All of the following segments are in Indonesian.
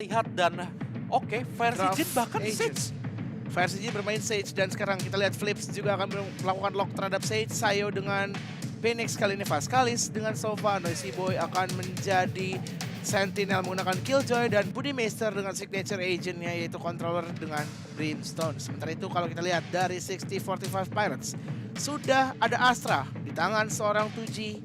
lihat dan oke, versi Draft Jin bahkan Agent. Sage. Versi Jin bermain Sage dan sekarang kita lihat Flips juga akan melakukan lock terhadap Sage. Sayo dengan Phoenix, kali ini Vascalis dengan Sova. Noisy Boy akan menjadi Sentinel menggunakan Killjoy dan Buddymeister dengan signature agentnya yaitu controller dengan Brimstone. Sementara itu kalau kita lihat dari 6045 Pirates sudah ada Astra di tangan seorang 2G.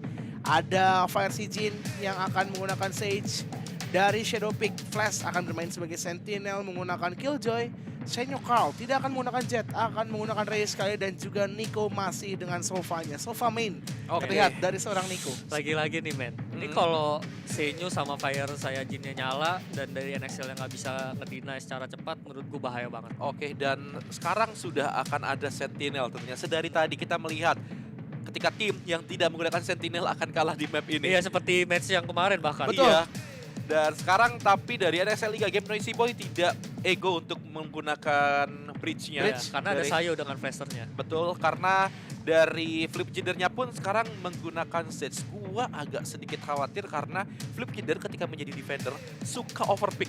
Ada Fire Jin yang akan menggunakan Sage. Dari Shadow Peak, Flash akan bermain sebagai Sentinel menggunakan Killjoy. Shenyo Carl tidak akan menggunakan Jet, akan menggunakan Rey sekali dan juga Nico masih dengan Sofanya. Sofa main Oke. terlihat dari seorang Nico. Lagi-lagi nih men, ini kalau Senyo sama Fire saya Jinnya nyala dan dari NXL yang nggak bisa ngedeny secara cepat, menurutku bahaya banget. Oke, dan sekarang sudah akan ada Sentinel tentunya. Sedari tadi kita melihat ketika tim yang tidak menggunakan Sentinel akan kalah di map ini. Iya seperti match yang kemarin bahkan. Betul. Iya. Dan sekarang tapi dari NXL Liga Game Noisy Boy tidak ego untuk menggunakan bridge-nya. Iya, karena ada Dari- Sayo dengan flasternya. Betul, karena dari Flip Jinder-nya pun sekarang menggunakan Sage. Gua agak sedikit khawatir karena Flip Jinder ketika menjadi defender suka overpick.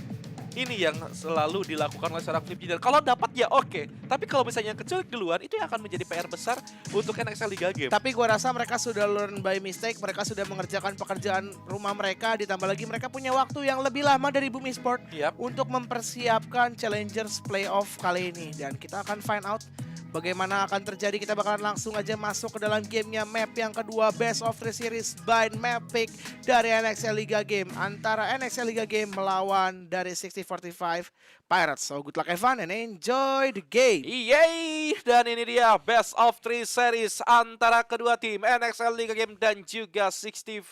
Ini yang selalu dilakukan oleh seorang Flip Jinder. Kalau dapat ya oke, tapi kalau misalnya keculik duluan itu yang akan menjadi PR besar untuk NXL Liga Game. Tapi gua rasa mereka sudah learn by mistake, mereka sudah mengerjakan pekerjaan rumah mereka, ditambah lagi mereka punya waktu yang lebih lama dari Bumi Sport Yap. untuk mempersiapkan Challengers Playoff kali ini. Dan kita akan find out bagaimana akan terjadi. Kita bakalan langsung aja masuk ke dalam gamenya map yang kedua, Best of 3 Series by Map Pick dari NXL Liga Game. Antara NXL Liga Game melawan dari 6045 Pirates. So good luck Evan and enjoy the game. Yeay! Dan ini dia Best of 3 Series antara kedua tim NXL Liga Game dan juga 6045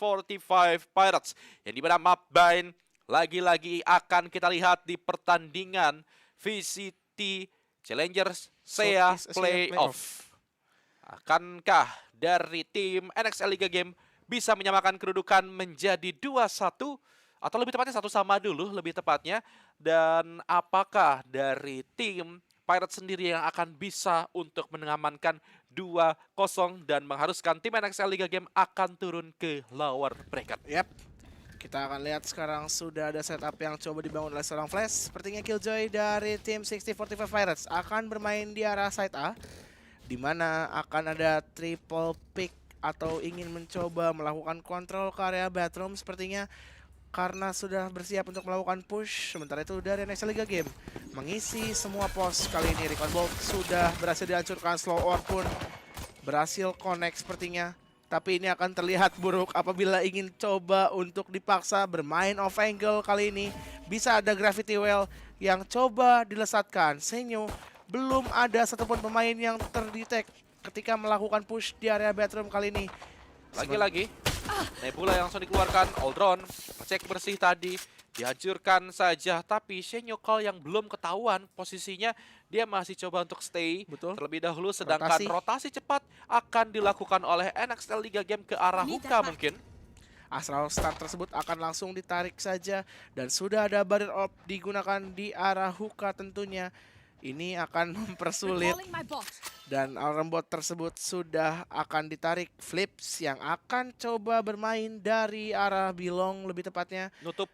Pirates. Yang dimana Mapbind lagi-lagi akan kita lihat di pertandingan VCT Challengers SEA Southeast Asia Playoff. Akankah dari tim NXL Liga Game bisa menyamakan kedudukan menjadi 2-1? Atau lebih tepatnya 1-1 dulu lebih tepatnya. Dan apakah dari tim Pirates sendiri yang akan bisa untuk mengamankan 2-0 dan mengharuskan tim NXL Liga Game akan turun ke lower bracket. Yap. Kita akan lihat sekarang sudah ada setup yang coba dibangun oleh seorang Flash. Sepertinya Killjoy dari tim 6045 Pirates akan bermain di arah side A, di mana akan ada triple pick atau ingin mencoba melakukan kontrol ke area bathroom sepertinya karena sudah bersiap untuk melakukan push. Sementara itu dari NXL Liga Game mengisi semua pos kali ini. Recon Bolt sudah berhasil dihancurkan, Slow Orb pun berhasil connect sepertinya. Tapi ini akan terlihat buruk apabila ingin coba untuk dipaksa bermain off angle kali ini. Bisa ada Gravity Well yang coba dilesatkan. Senyo belum ada satupun pemain yang terdetek ketika melakukan push di area bathroom kali ini. Lagi-lagi Nebula yang langsung dikeluarkan. Aldron cek bersih tadi, dihancurkan saja. Tapi Shenyokal yang belum ketahuan posisinya, dia masih coba untuk stay. Betul. Terlebih dahulu, sedangkan rotasi cepat akan dilakukan oleh NXL Liga Game ke arah Hookah mungkin. Astral Star tersebut akan langsung ditarik saja. Dan sudah ada Barrier Orb digunakan di arah Hookah tentunya. Ini akan mempersulit. Dan Rembot tersebut sudah akan ditarik. Flips yang akan coba bermain dari arah Bilong lebih tepatnya. Nutup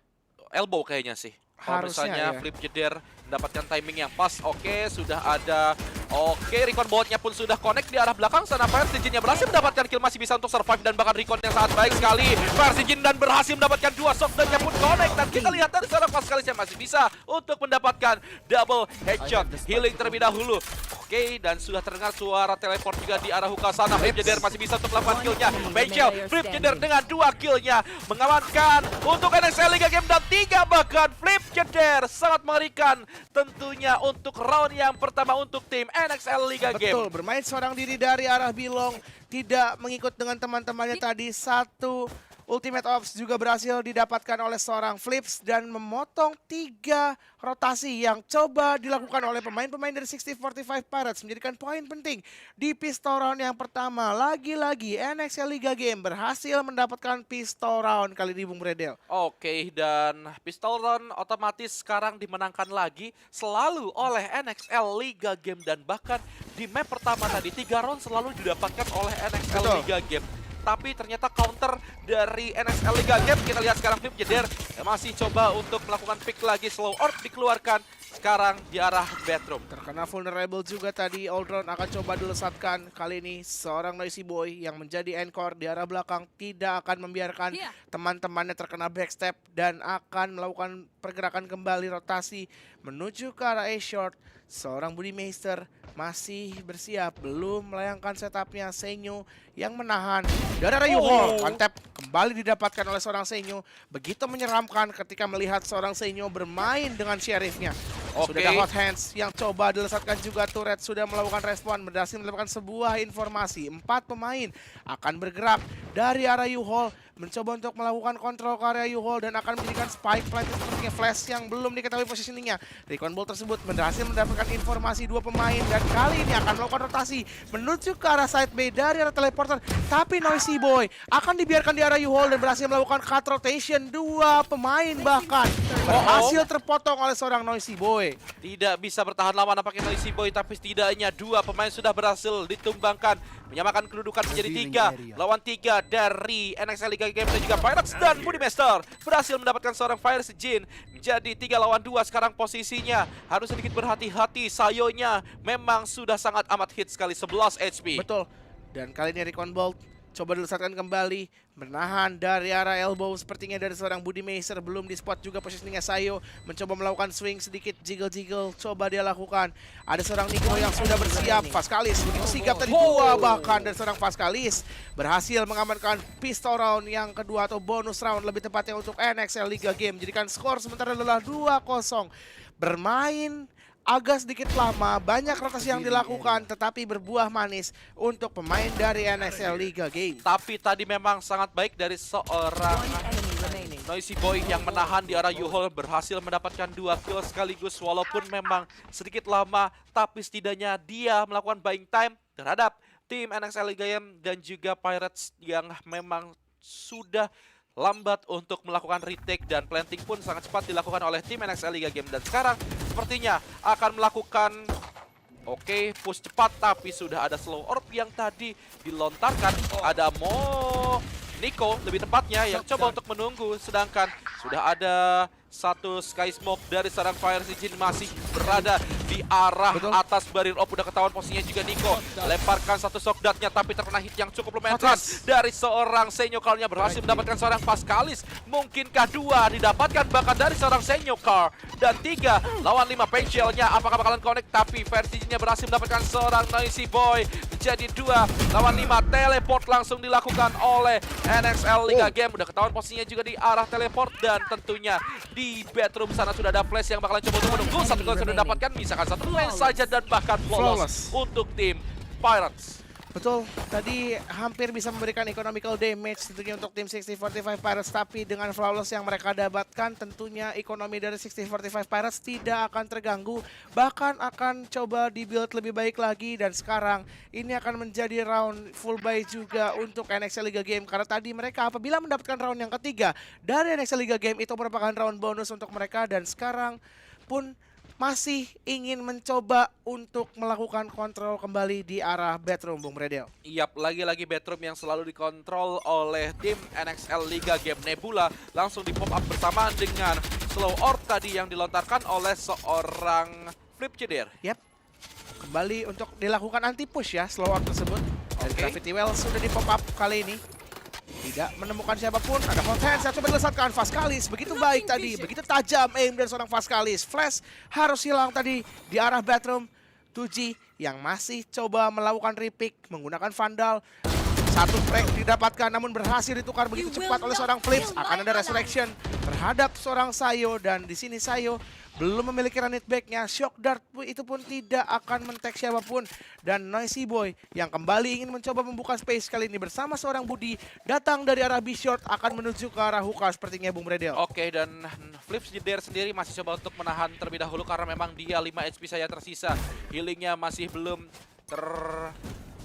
elbow kayaknya sih. Kalau Harusnya, misalnya ya. Flip Jeder mendapatkan timing yang pas. Oke, sudah ada. Oke, recon boltnya pun sudah connect di arah belakang sana. Fire Jin-nya berhasil mendapatkan kill, masih bisa untuk survive dan bahkan recon yang sangat baik sekali. Fire Jin dan berhasil mendapatkan 2 shotgunnya pun connect. Dan kita lihat dari seorang Vascalis yang masih bisa untuk mendapatkan double headshot. Healing terlebih dahulu. Oke, dan sudah terdengar suara teleport juga di arah Hookah sana. Flip Jeder masih bisa untuk melakukan killnya. Benchel, Flip Jeder dengan 2 killnya mengamankan untuk NXL Liga Game dan 3 bahkan Flip Jeder. Sangat mengerikan tentunya untuk round yang pertama untuk tim NXL Liga Game. Betul, bermain seorang diri dari arah Bilong. Tidak mengikut dengan teman-temannya tadi. Satu Ultimate Ops juga berhasil didapatkan oleh seorang Flips dan memotong 3 rotasi yang coba dilakukan oleh pemain-pemain dari 6045 Pirates, menjadikan poin penting di pistol round yang pertama. Lagi-lagi NXL Liga Game berhasil mendapatkan pistol round kali ini Bung Bredel. Oke, dan pistol round otomatis sekarang dimenangkan lagi selalu oleh NXL Liga Game dan bahkan di map pertama tadi 3 round selalu didapatkan oleh NXL Betul. Liga Game. tapi ternyata counter dari NXL Liga Game. Kita lihat sekarang Flip Jeder masih coba untuk melakukan pick lagi, slow orb dikeluarkan sekarang di arah bedroom. Terkena vulnerable juga tadi, Aldron akan coba dilesatkan. Kali ini seorang Noisy Boy yang menjadi anchor di arah belakang tidak akan membiarkan teman-temannya terkena backstep dan akan melakukan pergerakan kembali rotasi menuju ke arah A-short. Seorang Budi Meister masih bersiap, belum melayangkan setupnya. Senyo yang menahan dari arah U-Hall. Kontep kembali didapatkan oleh seorang Senyo. Begitu menyeramkan ketika melihat seorang Senyo bermain dengan sheriffnya. Sudah ada hot hands yang coba dilesatkan juga. Turret sudah melakukan respon, berhasil mendapatkan sebuah informasi. 4 pemain akan bergerak dari arah U-Hall, mencoba untuk melakukan kontrol ke area U-Hall dan akan menjadikan spike planted sepertinya flash yang belum diketahui positioningnya. Recon Ball tersebut berhasil mendapatkan informasi 2 pemain dan kali ini akan melakukan rotasi menuju ke arah side B dari arah teleporter. Tapi Noisy Boy akan dibiarkan di arah U-Hall dan berhasil melakukan cut rotation. 2 pemain bahkan berhasil terpotong oleh seorang Noisy Boy. Tidak bisa bertahan lama nampaknya Noisy Boy, tapi setidaknya 2 pemain sudah berhasil ditumbangkan, menyamakan kedudukan menjadi 3 lawan 3 dari NXL Liga Game dan juga Pirates. Dan Budi Meister berhasil mendapatkan seorang Fire Jin menjadi 3 lawan 2. Sekarang posisinya harus sedikit berhati-hati. Sayonya memang sudah sangat amat hit sekali, 11 HP. Betul. Dan kali ini Recon Bolt coba dilesatkan kembali, menahan dari arah elbow sepertinya dari seorang Budi Meister. Belum di spot juga positioningnya. Sayo mencoba melakukan swing sedikit, jiggle-jiggle coba dia lakukan. Ada seorang Nico yang sudah bersiap. Faskalis begitu sigap tadi, 2 bahkan dari seorang Faskalis berhasil mengamankan pistol round yang kedua atau bonus round lebih tepatnya untuk NXL Liga Game. Jadikan skor sementara adalah 2-0. Bermain agak sedikit lama, banyak rotasi yang dilakukan, tetapi berbuah manis untuk pemain dari NXL Liga Game. Tapi tadi memang sangat baik dari seorang Noisy Boy yang menahan di arah U-Hall, berhasil mendapatkan 2 kill sekaligus. Walaupun memang sedikit lama, tapi setidaknya dia melakukan buying time terhadap tim NXL Liga Game dan juga Pirates yang memang sudah lambat untuk melakukan retake, dan planting pun sangat cepat dilakukan oleh tim NXL Liga Game. Dan sekarang sepertinya akan melakukan push cepat, tapi sudah ada slow orb yang tadi dilontarkan. Ada Nico lebih tepatnya yang coba untuk menunggu, sedangkan sudah ada satu sky smoke dari seorang Fire Jin masih berada di arah atas barrier op. Udah ketahuan posisinya juga Nico. Lemparkan satu shock dart-nya, tapi terkena hit yang cukup lumayan keras dari seorang Senyo. Kalinya berhasil mendapatkan seorang Faskalis. Mungkinkah 2 didapatkan bahkan dari seorang Senyo Car. Dan 3 lawan 5 Pensielnya. Apakah bakalan connect? Tapi Fire Jinnya berhasil mendapatkan seorang Noisy Boy. Jadi 2 lawan 5. Teleport langsung dilakukan oleh NXL Liga Game. Udah ketahuan posisinya juga di arah teleport, dan tentunya di bedroom sana sudah ada flash yang bakalan coba untuk menunggu. 1 kill sudah didapatkan, misalkan 1 lane saja dan bahkan flawless untuk tim Pirates. Betul, tadi hampir bisa memberikan economical damage tentunya untuk tim 6045 Pirates, tapi dengan flawless yang mereka dapatkan tentunya ekonomi dari 6045 Pirates tidak akan terganggu, bahkan akan coba dibuild lebih baik lagi. Dan sekarang ini akan menjadi round full buy juga untuk NXL Liga Game, karena tadi mereka apabila mendapatkan round yang ketiga dari NXL Liga Game itu merupakan round bonus untuk mereka, dan sekarang pun masih ingin mencoba untuk melakukan kontrol kembali di arah bedroom, Bung Bredel. Iyap, lagi-lagi bedroom yang selalu dikontrol oleh tim NXL Liga Game. Nebula langsung di pop up bersamaan dengan slow orb tadi yang dilontarkan oleh seorang Flip Jeder. Yap, kembali untuk dilakukan anti push ya slow orb tersebut. Dan Gravity Well sudah di pop up kali ini. Tidak menemukan siapapun. Ada hot hands yang coba dilesatkan. Faskalis begitu baik tadi, begitu tajam aim dari seorang Faskalis. Flash harus hilang tadi di arah bedroom. 2G yang masih coba melakukan repick menggunakan Vandal. 1 break didapatkan, namun berhasil ditukar begitu cepat oleh seorang Flips. Akan ada resurrection terhadap seorang Sayo, dan di sini Sayo belum memiliki Ranit back-nya. Shock Dart itu pun tidak akan men-tag siapapun. Dan Noisy Boy yang kembali ingin mencoba membuka space kali ini bersama seorang Budi datang dari arah B-short akan menuju ke arah hookah sepertinya, Bung Bredel. Oke, dan Flips Jeder sendiri masih coba untuk menahan terlebih dahulu karena memang dia 5 HP saja tersisa. Healingnya masih belum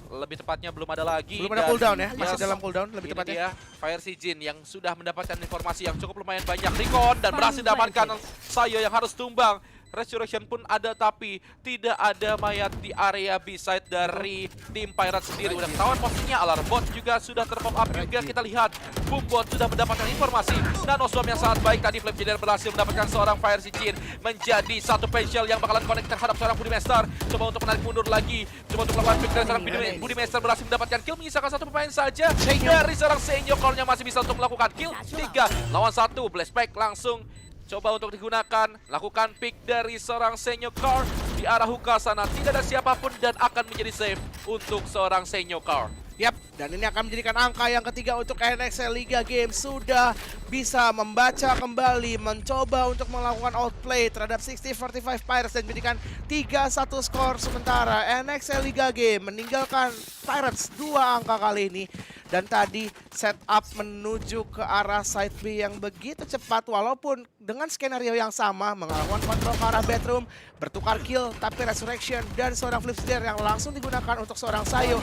lebih tepatnya belum ada lagi. Belum ada cooldown ya, masih dalam cooldown lebih tepatnya. Dia Fire Jin yang sudah mendapatkan informasi yang cukup lumayan banyak. Recon dan berhasil dapatkan Sayo yang harus tumbang. Resurrection pun ada, tapi tidak ada mayat di area B-side dari tim Pirates sendiri. Udah ketahuan posisinya, alarm bot juga sudah terpop up juga. Kita lihat Boombot sudah mendapatkan informasi. Nanoswarm yang sangat baik tadi, Flip Jeder berhasil mendapatkan seorang Fire Sijin menjadi satu potential yang bakalan connect terhadap seorang Budimaster. Coba untuk menarik mundur lagi, coba untuk melakukan pick dari seorang Budimaster, berhasil mendapatkan kill, menyisakan satu pemain saja dari seorang Senyo. Core-nya masih bisa untuk melakukan kill 3 lawan 1. Blastback langsung coba untuk digunakan, lakukan pick dari seorang Senyo Core di arah hookah sana. Tidak ada siapapun dan akan menjadi save untuk seorang Senyo Core. Yap, dan ini akan menjadikan angka yang ketiga untuk NXL Liga Games. Sudah bisa membaca kembali, mencoba untuk melakukan outplay terhadap 6045 Pirates dan menjadikan 3-1 skor. Sementara NXL Liga Game meninggalkan Pirates 2 angka kali ini. Dan tadi setup menuju ke arah side B yang begitu cepat, walaupun dengan skenario yang sama, melakukan kontrol ke arah bedroom, bertukar kill, tapi Resurrection dan seorang Flip Jeder yang langsung digunakan untuk seorang Sayo.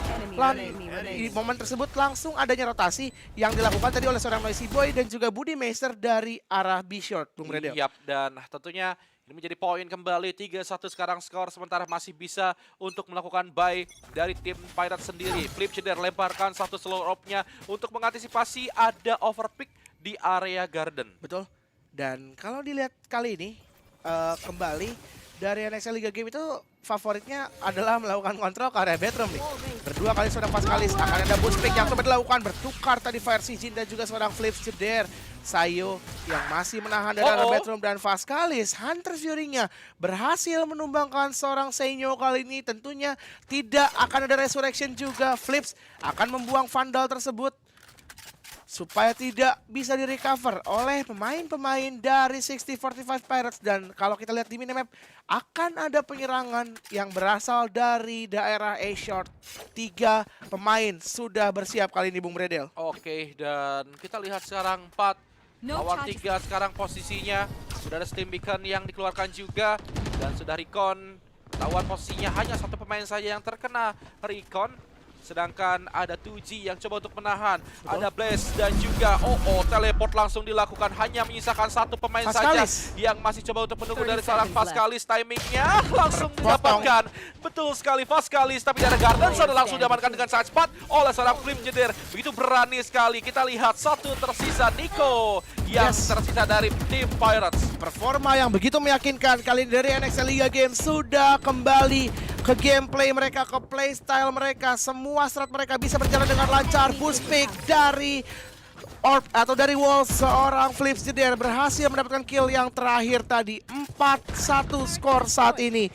Di momen tersebut langsung adanya rotasi yang dilakukan tadi oleh seorang Noisy Boy dan juga Budimaster dari arah B-Short, Bung Redel. Yap, dan tentunya ini menjadi poin kembali. 3-1 sekarang skor, sementara masih bisa untuk melakukan buy dari tim Pirates sendiri. Flip Jeder lemparkan satu slow rope-nya untuk mengantisipasi ada overpick di area garden. Betul. Dan kalau dilihat kali ini, kembali dari NXL Liga Game itu favoritnya adalah melakukan kontrol ke area bedroom nih. Berdua kali seorang Pascalis, akan ada boost pick yang coba dilakukan, bertukar tadi Fire Sijin dan juga seorang Flip Jeder. Sayo yang masih menahan dari arah bedroom dan Pascalis, Hunter Fury-nya berhasil menumbangkan seorang Senyo kali ini. Tentunya tidak akan ada resurrection juga. Flips akan membuang Vandal tersebut supaya tidak bisa direcover oleh pemain-pemain dari 6045 Pirates. Dan kalau kita lihat di minimap, akan ada penyerangan yang berasal dari daerah A-Short. 3 pemain sudah bersiap kali ini, Bung Bredel. Oke, dan kita lihat sekarang 4 lawan 3 sekarang posisinya. Sudah ada Steam Beacon yang dikeluarkan juga, dan sudah recon. Tawan posisinya hanya satu pemain saja yang terkena recon. Sedangkan ada 2G yang coba untuk menahan. Betul. Ada Blaze dan juga teleport langsung dilakukan. Hanya menyisakan satu pemain saja yang masih coba untuk menunggu dari seorang Pascalis. Timingnya langsung didapatkan. Betul sekali Pascalis, tapi dari Garden sudah langsung diamankan dengan sangat cepat oleh seorang Flip Jeder. Begitu berani sekali. Kita lihat satu tersisa, Nico yang tersisa dari tim Pirates. Performa yang begitu meyakinkan kali ini dari NXL Liga Games sudah kembali ke gameplay mereka, ke playstyle mereka. Semua strat mereka bisa berjalan dengan lancar. Boost pick dari Orb atau dari wall, seorang Flip Jeder berhasil mendapatkan kill yang terakhir tadi. 4-1 skor saat ini.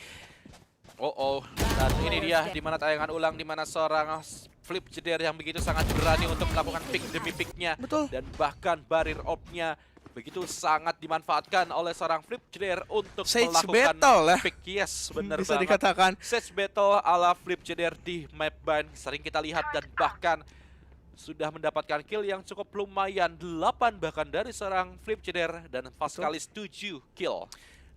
Dan ini dia di mana tayangan ulang di mana seorang Flip Jeder yang begitu sangat berani untuk melakukan pick demi picknya. Betul. Dan bahkan barir orb-nya begitu sangat dimanfaatkan oleh seorang Flip Jeder untuk Sage melakukan battle, pick. Yes, benar bisa banget. dikatakan. Sage battle ala Flip Jeder di map ban sering kita lihat, dan bahkan sudah mendapatkan kill yang cukup lumayan, 8 bahkan dari seorang Flip Jeder, dan Pascalis 7 kill.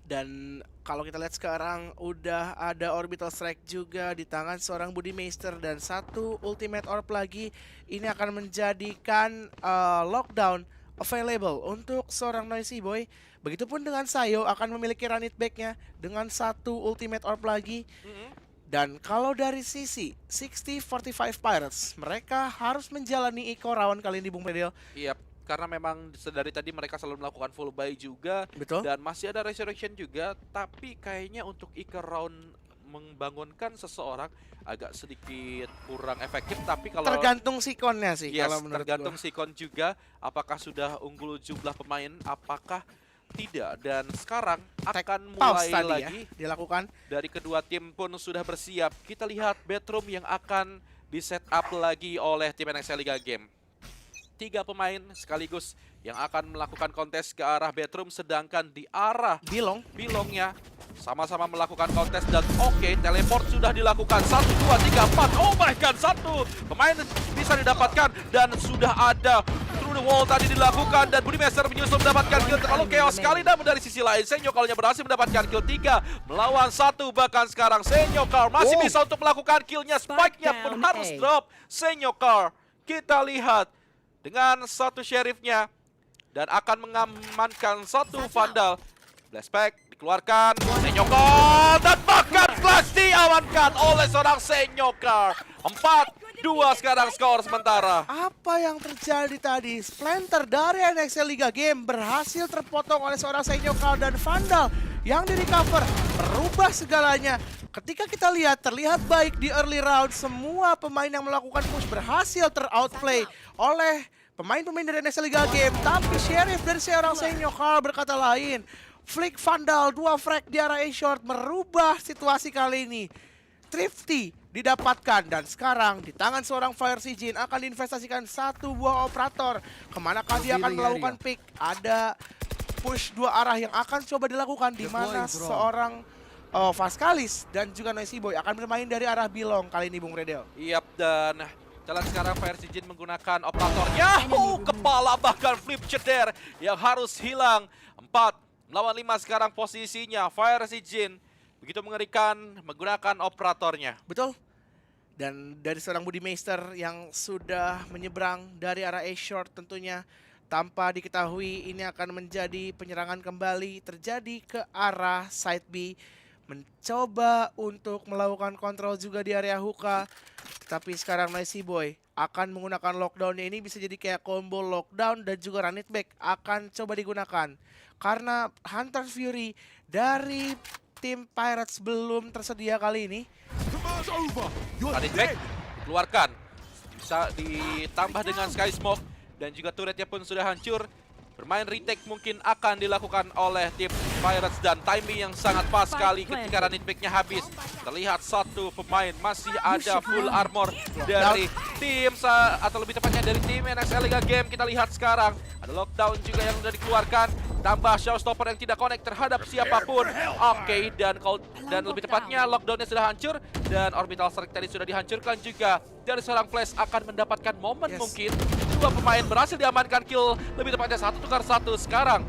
Dan kalau kita lihat sekarang udah ada orbital strike juga di tangan seorang Budimaster dan satu ultimate orb lagi. Ini akan menjadikan lockdown available untuk seorang Noisy Boy. Begitupun dengan Sayo akan memiliki run it back-nya dengan satu ultimate orb lagi. Dan kalau dari sisi 6045 Pirates, mereka harus menjalani eco round kali ini, Bung Pedel. Iya, karena memang dari tadi mereka selalu melakukan full buy juga. Betul. Dan masih ada resurrection juga, tapi kayaknya untuk eco round membangunkan seseorang agak sedikit kurang efektif. Tapi kalau tergantung sikonnya sih, yes, kalau menurut tergantung gua. sikon juga, apakah sudah unggul jumlah pemain, apakah tidak. Dan sekarang akan mulai lagi dilakukan. Dari kedua tim pun sudah bersiap. Kita lihat bedroom yang akan di set up lagi oleh tim NXL Liga Game. 3 pemain sekaligus yang akan melakukan kontes ke arah bedroom, sedangkan di arah Bilongnya sama-sama melakukan kontes. Dan teleport sudah dilakukan. 1, 2, 3, 4. Oh my god, 1 pemain bisa didapatkan, dan sudah ada through the wall tadi dilakukan, dan Budimaster menyusul mendapatkan kill. Terlalu chaos sekali, namun dari sisi lain Senyo Car-nya berhasil mendapatkan kill 3 melawan 1. Bahkan sekarang Senyo Car masih bisa untuk melakukan killnya. Spike-nya pun harus drop. Senyo Car, kita lihat dengan satu sheriffnya dan akan mengamankan satu Vandal. Flashback dikeluarkan, Senyokar dan bahkan flash diamankan oleh seorang Senyokar. 4-2 sekarang skor sementara. Apa yang terjadi tadi? Splinter dari NXL Liga Game berhasil terpotong oleh seorang Senyokal dan Vandal yang di recover, merubah segalanya. Ketika kita lihat, terlihat baik di early round, semua pemain yang melakukan push berhasil ter-outplay oleh pemain-pemain dari NXL Liga Game. Tapi Sheriff dari seorang Senyokal berkata lain. Flick Vandal, 2 frag di arah A-Short merubah situasi kali ini. Thrifty didapatkan dan sekarang di tangan seorang Fire Sijin akan diinvestasikan 1 buah operator. Kemanakah dia akan melakukan pick? Ada push 2 arah yang akan coba dilakukan di mana seorang Vaskalis dan juga Noisy Boy akan bermain dari arah Bilong kali ini Bung Redel. Yap, dan jalan sekarang Fire Sijin menggunakan operator Yahoo! Kepala bahkan flip ceder yang harus hilang. 4 melawan 5 sekarang posisinya. Fire Sijin begitu mengerikan menggunakan operatornya. Betul. Dan dari seorang Budi Meister yang sudah menyeberang dari arah A-Short tentunya tanpa diketahui ini akan menjadi penyerangan kembali terjadi ke arah side B. Mencoba untuk melakukan kontrol juga di area hookah. Tapi sekarang Noisy Boy akan menggunakan lockdownnya, ini bisa jadi kayak combo lockdown dan juga run it back akan coba digunakan. Karena Hunter Fury dari tim Pirates belum tersedia kali ini. Run it back dikeluarkan. Bisa ditambah dengan Sky Smoke dan juga turretnya pun sudah hancur. Bermain retake mungkin akan dilakukan oleh tim Pirates dan timing yang sangat pas sekali ketika run it back-nya habis. Terlihat satu pemain masih ada full armor dari tim atau lebih tepatnya dari tim NXL Liga Game. Kita lihat sekarang ada lockdown juga yang sudah dikeluarkan. Tambah showstopper yang tidak connect terhadap siapapun. Oke, dan lebih tepatnya lockdownnya sudah hancur dan orbital strike tadi sudah dihancurkan juga. Dari seorang Flash akan mendapatkan momen mungkin. 2 pemain berhasil diamankan kill, lebih tepatnya 1 tukar 1 sekarang.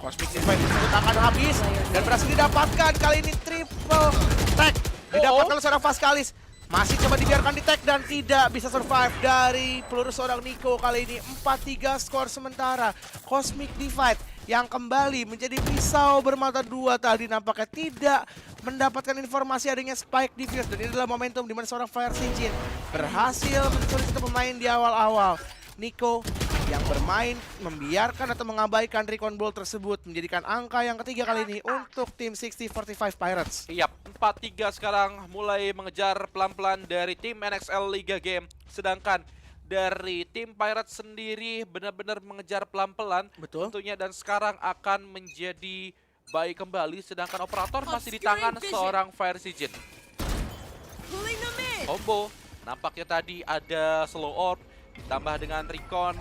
Cosmic Divide tersebut akan habis dan berhasil didapatkan. Kali ini triple tag didapatkan oleh seorang Vaskalis. Masih coba dibiarkan di tag dan tidak bisa survive dari peluru seorang Nico. Kali ini 4-3 skor sementara. Cosmic Divide yang kembali menjadi pisau bermata 2 tadi nampaknya tidak mendapatkan informasi adanya spike diffuse. Dan ini adalah momentum di mana seorang Fire Sijin berhasil mencuri satu pemain di awal-awal. Nico yang bermain membiarkan atau mengabaikan recon ball tersebut menjadikan angka yang ketiga kali ini untuk tim 6045 Pirates. Iya, 4-3 sekarang mulai mengejar pelan-pelan dari tim NXL Liga Game. Sedangkan dari tim Pirates sendiri benar-benar mengejar pelan-pelan. Betul. Tentunya dan sekarang akan menjadi baik kembali. Sedangkan operator masih di tangan seorang Fire Sijin. Combo, nampaknya tadi ada slow orb. Ditambah dengan recon.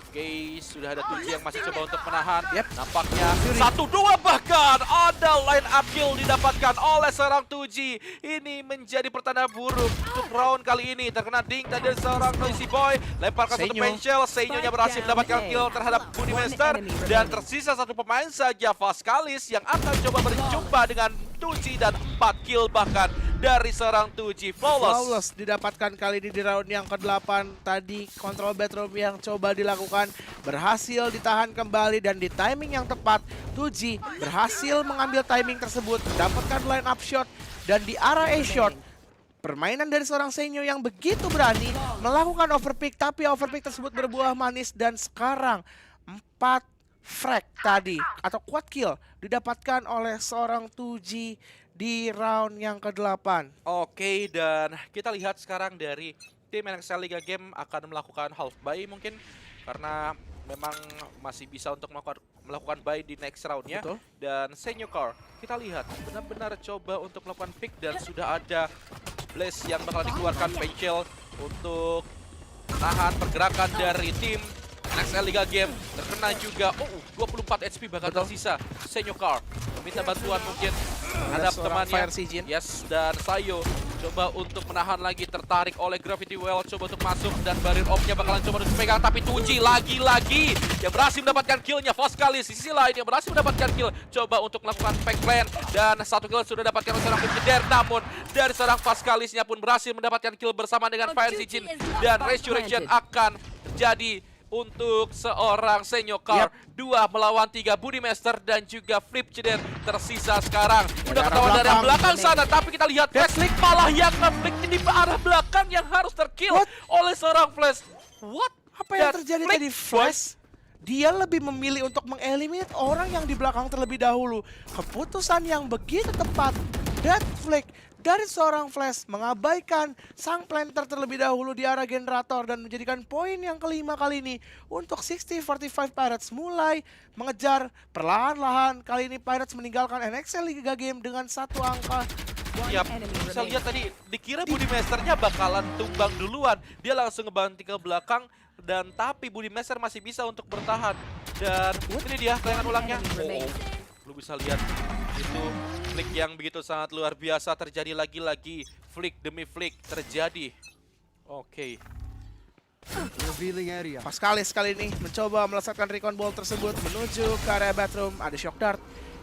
Oke, sudah ada Tuji yang masih coba untuk menahan. Nampaknya 1-2 bahkan ada line up kill didapatkan oleh seorang Tuji. Ini menjadi pertanda buruk untuk round kali ini. Terkena ding tadi dari seorang Noisy Boy. Lemparkan satu penshell, Senyo-nya berhasil mendapatkan kill terhadap Budi Master. Dan tersisa 1 pemain saja, Vaskalis, yang akan coba berjumpa dengan Tuji dan 4 kill bahkan dari seorang Tuji. Flawless didapatkan kali ini di round yang ke-8. Tadi kontrol bedroom yang coba dilakukan berhasil ditahan kembali dan di timing yang tepat Tuji berhasil mengambil timing tersebut, mendapatkan line up shot dan di arah A-Shot. Permainan dari seorang Senyo yang begitu berani melakukan overpick, tapi overpick tersebut berbuah manis dan sekarang 4 frag tadi atau quad kill didapatkan oleh seorang Tuji di round yang ke-8. Oke, dan kita lihat sekarang dari tim NXL Liga Game akan melakukan half buy mungkin karena memang masih bisa untuk melakukan buy di next roundnya. Betul. Dan Senyokar kita lihat benar-benar coba untuk melakukan pick dan sudah ada Blaze yang bakal dikeluarkan penshell untuk tahan pergerakan dari tim NXL Liga Game. Terkena juga 24 HP bahkan tersisa. Senyokar meminta bantuan mungkin terhadap temannya. Fire Sijin. Yes, dan Sayo coba untuk menahan lagi, tertarik oleh Gravity Well, coba untuk masuk dan Barrier Off-nya bakalan coba untuk pegang, tapi Tuji lagi-lagi yang berhasil mendapatkan kill-nya. Vaskalis di sisi lain yang berhasil mendapatkan kill, coba untuk melakukan back plan dan 1 kill sudah dapatkan oleh seorang Jeder, namun dari seorang Vaskalisnya pun berhasil mendapatkan kill bersama dengan Fire Sijin dan Resurrection akan terjadi untuk seorang Senyokar. 2 melawan 3 Budi Master dan juga Flip Ceder tersisa sekarang. Udah ketahuan dari arah belakang sana, tapi kita lihat Flash malah yang nge-flick di arah belakang yang harus terkill oleh seorang Flash. What? Apa yang terjadi tadi Flash? Dia lebih memilih untuk mengeliminate orang yang di belakang terlebih dahulu. Keputusan yang begitu tepat. Dead flick dari seorang Flash mengabaikan sang planter terlebih dahulu di arah generator dan menjadikan poin yang kelima kali ini untuk 60-45 Pirates mulai mengejar perlahan-lahan. Kali ini Pirates meninggalkan NXL Liga Game dengan 1 angka. Yap, bisa lihat tadi dikira Budi Masternya bakalan tumbang duluan. Dia langsung ngebanting ke belakang dan tapi Budi Master masih bisa untuk bertahan. Dan ini dia tayangan ulangnya. Lu bisa lihat itu flick yang begitu sangat luar biasa terjadi lagi-lagi. Flick demi flick terjadi. Oke. Pas kali ini mencoba melesatkan recon ball tersebut menuju ke area bathroom. Ada shock dart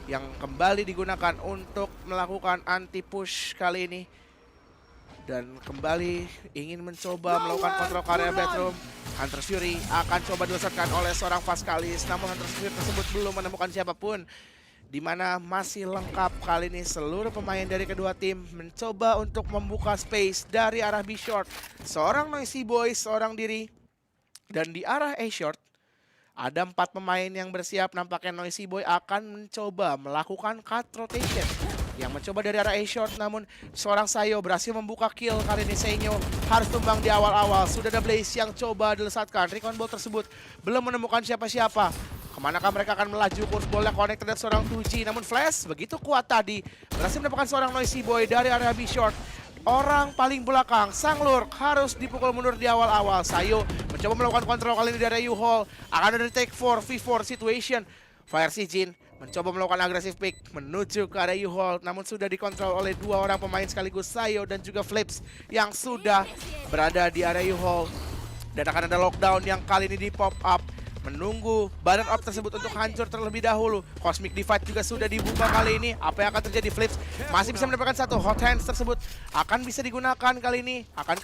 yang kembali digunakan untuk melakukan anti push kali ini. Dan kembali ingin mencoba melakukan kontrol ke area bathroom. Hunter Fury akan coba dilesatkan oleh seorang Fascalis, namun Hunter Fury tersebut belum menemukan siapapun. Di mana masih lengkap kali ini seluruh pemain dari kedua tim mencoba untuk membuka space dari arah B short. Seorang Noisy Boy seorang diri, dan di arah A short ada 4 pemain yang bersiap. Nampaknya Noisy Boy akan mencoba melakukan cut rotation yang mencoba dari arah A short, namun seorang Sayo berhasil membuka kill. Kali ini Senyo harus tumbang di awal-awal. Sudah ada Blaze yang coba dilesatkan. Recon ball tersebut belum menemukan siapa-siapa. Kemanakah mereka akan melaju? Course ball-nya connect terhadap seorang 2G, namun Flash begitu kuat tadi berhasil mendapatkan seorang Noisy Boy dari area B short. Orang paling belakang, Sang Lurk harus dipukul mundur di awal-awal. Sayo mencoba melakukan kontrol kali ini dari U-Hall. Akan ada take 4 V4 situation. Fire Sijin mencoba melakukan agresif pick menuju ke area U-Hall, namun sudah dikontrol oleh 2 orang pemain sekaligus Sayo dan juga Flips yang sudah berada di area U-Hall. Dan akan ada lockdown yang kali ini di pop up menunggu badan op tersebut untuk hancur terlebih dahulu. Cosmic Divide juga sudah dibuka kali ini. Apa yang akan terjadi? Flips masih bisa mendapatkan 1 hot hands tersebut. Akan bisa digunakan kali ini. Akan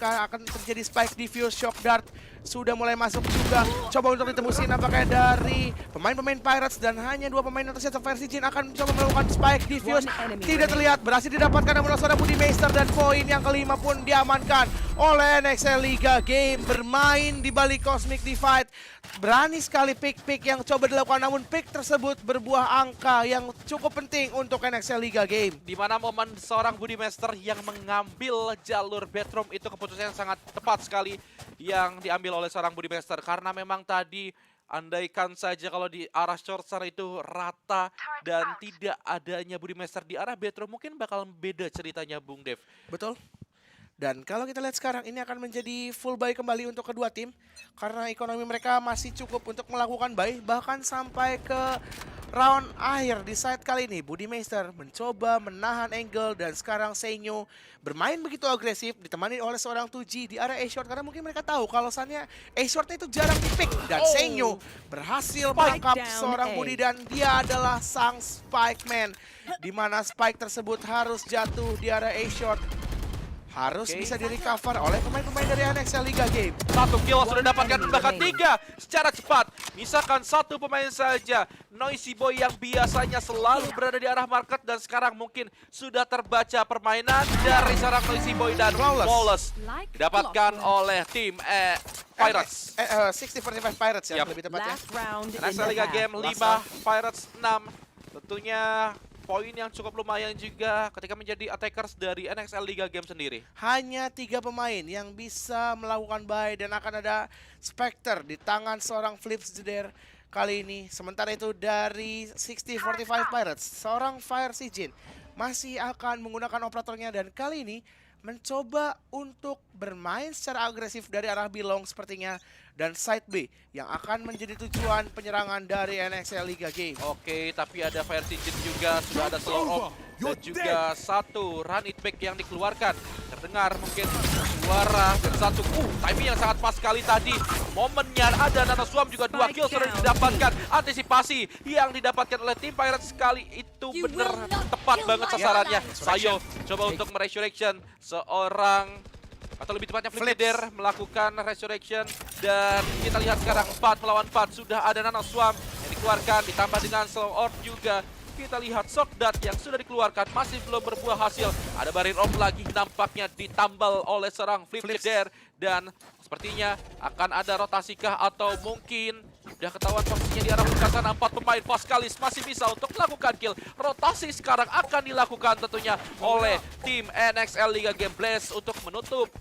terjadi spike diffuse, shock dart sudah mulai masuk juga. Coba untuk ditembusin apakah dari pemain-pemain Pirates, dan hanya 2 pemain yang tersisa. Versi Jin akan mencoba melakukan spike diffuse. Tidak terlihat, berhasil didapatkan namun seorang Budi Meister, dan poin yang kelima pun diamankan oleh NXL Liga Game. Bermain di balik Cosmic Divide. Berani sekali pick yang coba dilakukan, namun pick tersebut berbuah angka yang cukup penting untuk NXL Liga Game. Di mana momen seorang Budi Master yang mengambil jalur bedroom itu keputusan yang sangat tepat sekali yang diambil oleh seorang Budi Master. Karena memang tadi andaikan saja kalau di arah short sana itu rata dan tidak adanya Budi Master di arah bedroom, mungkin bakal beda ceritanya Bung Dev. Betul. Dan kalau kita lihat sekarang, ini akan menjadi full buy kembali untuk kedua tim. Karena ekonomi mereka masih cukup untuk melakukan buy. Bahkan sampai ke round akhir di side kali ini. Budi Meister mencoba menahan angle, dan sekarang Senyo bermain begitu agresif. Ditemani oleh seorang 2G di area A-short. Karena mungkin mereka tahu kalau sana A-shortnya itu jarang di-pick. Dan Senyo berhasil menangkap seorang Budi, dan dia adalah sang Spike Man. Di mana Spike tersebut harus jatuh di area A-short. Harus bisa di-recover oleh pemain-pemain dari NXL Liga Game. 1 kill sudah dapatkan, bahkan 3 secara cepat. Misalkan 1 pemain saja. Noisy Boy yang biasanya selalu berada di arah market, dan sekarang mungkin sudah terbaca permainan dari seorang Noisy Boy, dan Flawless didapatkan oleh tim Pirates. 60-45 Pirates ya, lebih tepatnya. NXL Liga Game 5, Pirates 6. Tentunya poin yang cukup lumayan juga ketika menjadi attackers dari NXL Liga Game sendiri. Hanya 3 pemain yang bisa melakukan buy, dan akan ada Spectre di tangan seorang Flips Jeder kali ini. Sementara itu dari 60-45 Pirates, seorang Fire Sijin masih akan menggunakan operatornya, dan kali ini mencoba untuk bermain secara agresif dari arah Bilong sepertinya, dan side B yang akan menjadi tujuan penyerangan dari NXL Liga Game. Oke, tapi ada Fire Sijin juga, sudah ada slow off, dan juga 1 run it back yang dikeluarkan. Terdengar mungkin suara, dan 1 timing yang sangat pas sekali tadi. Momennya ada Nano Swarm juga 2 kill sudah didapatkan. Antisipasi yang didapatkan oleh tim Pirates sekali itu bener tepat banget sasarannya. Sayo coba untuk meresurrection seorang atau lebih tepatnya Flips. Flipder melakukan resurrection. Dan kita lihat sekarang 4 melawan 4 sudah ada Nano Swarm yang dikeluarkan ditambah dengan Slow Orb juga. Kita lihat Shock Dart yang sudah dikeluarkan masih belum berbuah hasil. Ada Barrier Orb lagi nampaknya ditambal oleh serang Flipder. Dan sepertinya akan ada rotasikah atau mungkin udah ketahuan posisinya di arah ke sana. 4 pemain Pascalis masih bisa untuk melakukan kill. Rotasi sekarang akan dilakukan tentunya oleh tim NXL Liga Game Blast untuk menutup